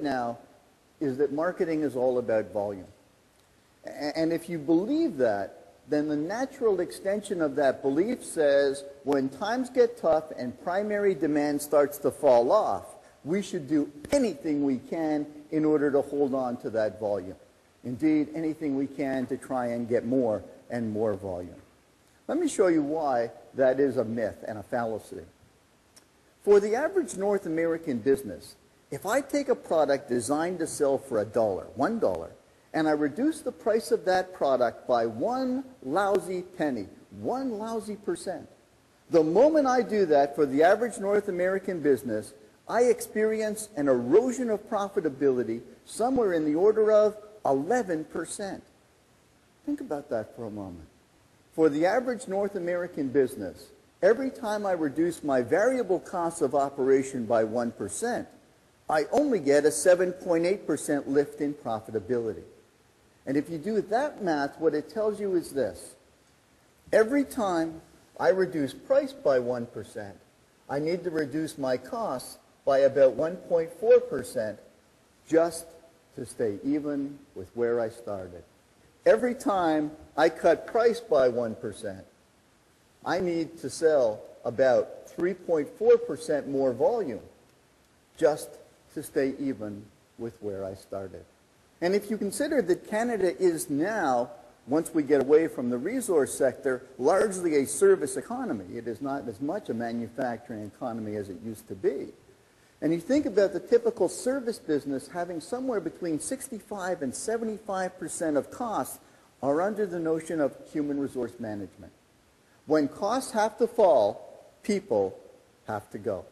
now is that marketing is all about volume. And if you believe that, then the natural extension of that belief says when times get tough and primary demand starts to fall off, we should do anything we can in order to hold on to that volume. Indeed, anything we can to try and get more and more volume. Let me show you why that is a myth and a fallacy. For the average North American business, if I take a product designed to sell for $1, and I reduce the price of that product by one lousy penny, 1 lousy percent, the moment I do that for the average North American business, I experience an erosion of profitability somewhere in the order of 11%. Think about that for a moment. For the average North American business, every time I reduce my variable costs of operation by 1%, I only get a 7.8% lift in profitability. And if you do that math, what it tells you is this. Every time I reduce price by 1%, I need to reduce my costs by about 1.4% just to stay even with where I started. Every time I cut price by 1%, I need to sell about 3.4% more volume just to stay even with where I started. And if you consider that Canada is now, once we get away from the resource sector, largely a service economy. It is not as much a manufacturing economy as it used to be. And you think about the typical service business having somewhere between 65 and 75% of costs are under the notion of human resource management. When costs have to fall, people have to go.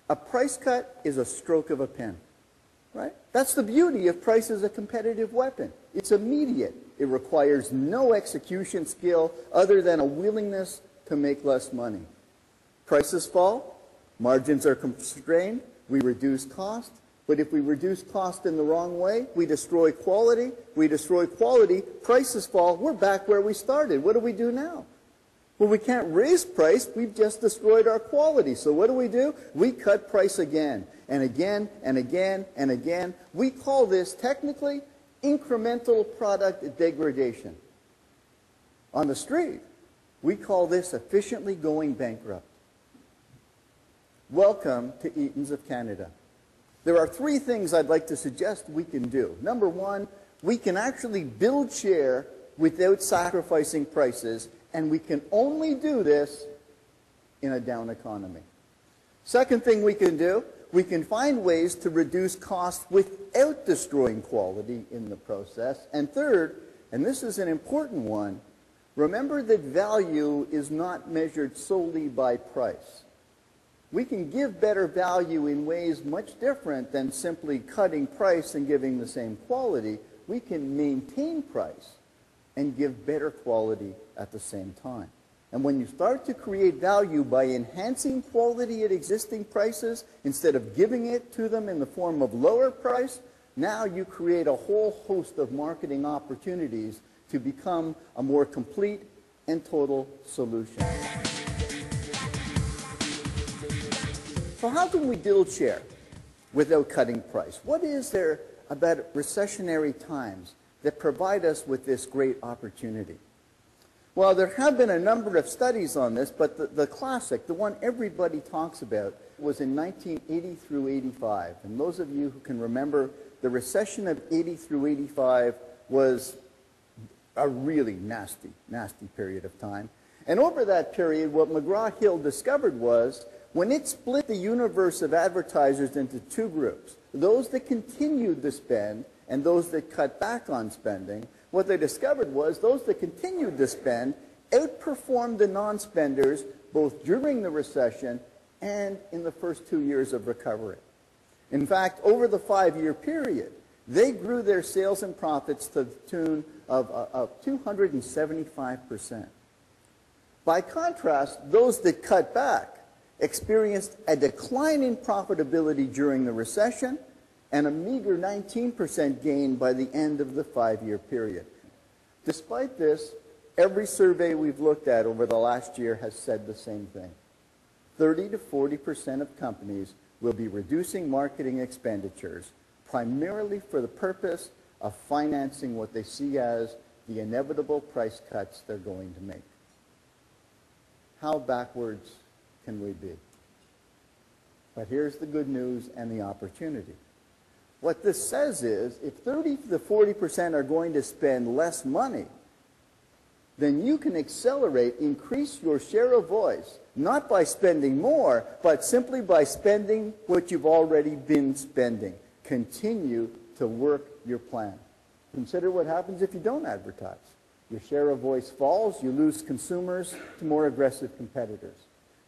A price cut is a stroke of a pen, right? That's the beauty of price as a competitive weapon. It's immediate. It requires no execution skill other than a willingness to make less money. Prices fall, margins are constrained, we reduce cost, but if we reduce cost in the wrong way, we destroy quality, prices fall, we're back where we started. What do we do now? Well, we can't raise price, we've just destroyed our quality. So what do? We cut price again, and again, and again, and again. We call this, technically, incremental product degradation. On the street, we call this efficiently going bankrupt. Welcome to Eaton's of Canada. There are 3 things I'd like to suggest we can do. Number 1, we can actually build share without sacrificing prices, and we can only do this in a down economy. Second thing we can do, we can find ways to reduce costs without destroying quality in the process. And third, and this is an important one, remember that value is not measured solely by price. We can give better value in ways much different than simply cutting price and giving the same quality. We can maintain price and give better quality at the same time. And when you start to create value by enhancing quality at existing prices instead of giving it to them in the form of lower price, now you create a whole host of marketing opportunities to become a more complete and total solution. So how can we build share without cutting price? What is there about recessionary times that provide us with this great opportunity? Well, there have been a number of studies on this, but the classic, the one everybody talks about, was in 1980 through 85. And those of you who can remember, the recession of 80 through 85 was a really nasty, nasty period of time. And over that period, what McGraw-Hill discovered was, when it split the universe of advertisers into 2 groups, those that continued to spend and those that cut back on spending, what they discovered was those that continued to spend outperformed the non-spenders both during the recession and in the first 2 years of recovery. In fact, over the 5-year period, they grew their sales and profits to the tune of 275%. By contrast, those that cut back experienced a decline in profitability during the recession and a meager 19% gain by the end of the 5-year period. Despite this, every survey we've looked at over the last year has said the same thing. 30 to 40% of companies will be reducing marketing expenditures primarily for the purpose of financing what they see as the inevitable price cuts they're going to make. How backwards can we be? But here's the good news and the opportunity. What this says is, if 30 to 40% are going to spend less money, then you can accelerate, increase your share of voice, not by spending more, but simply by spending what you've already been spending. Continue to work your plan. Consider what happens if you don't advertise. Your share of voice falls, you lose consumers to more aggressive competitors.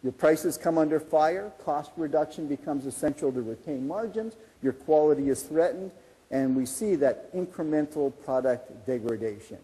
Your prices come under fire, cost reduction becomes essential to retain margins, your quality is threatened, and we see that incremental product degradation.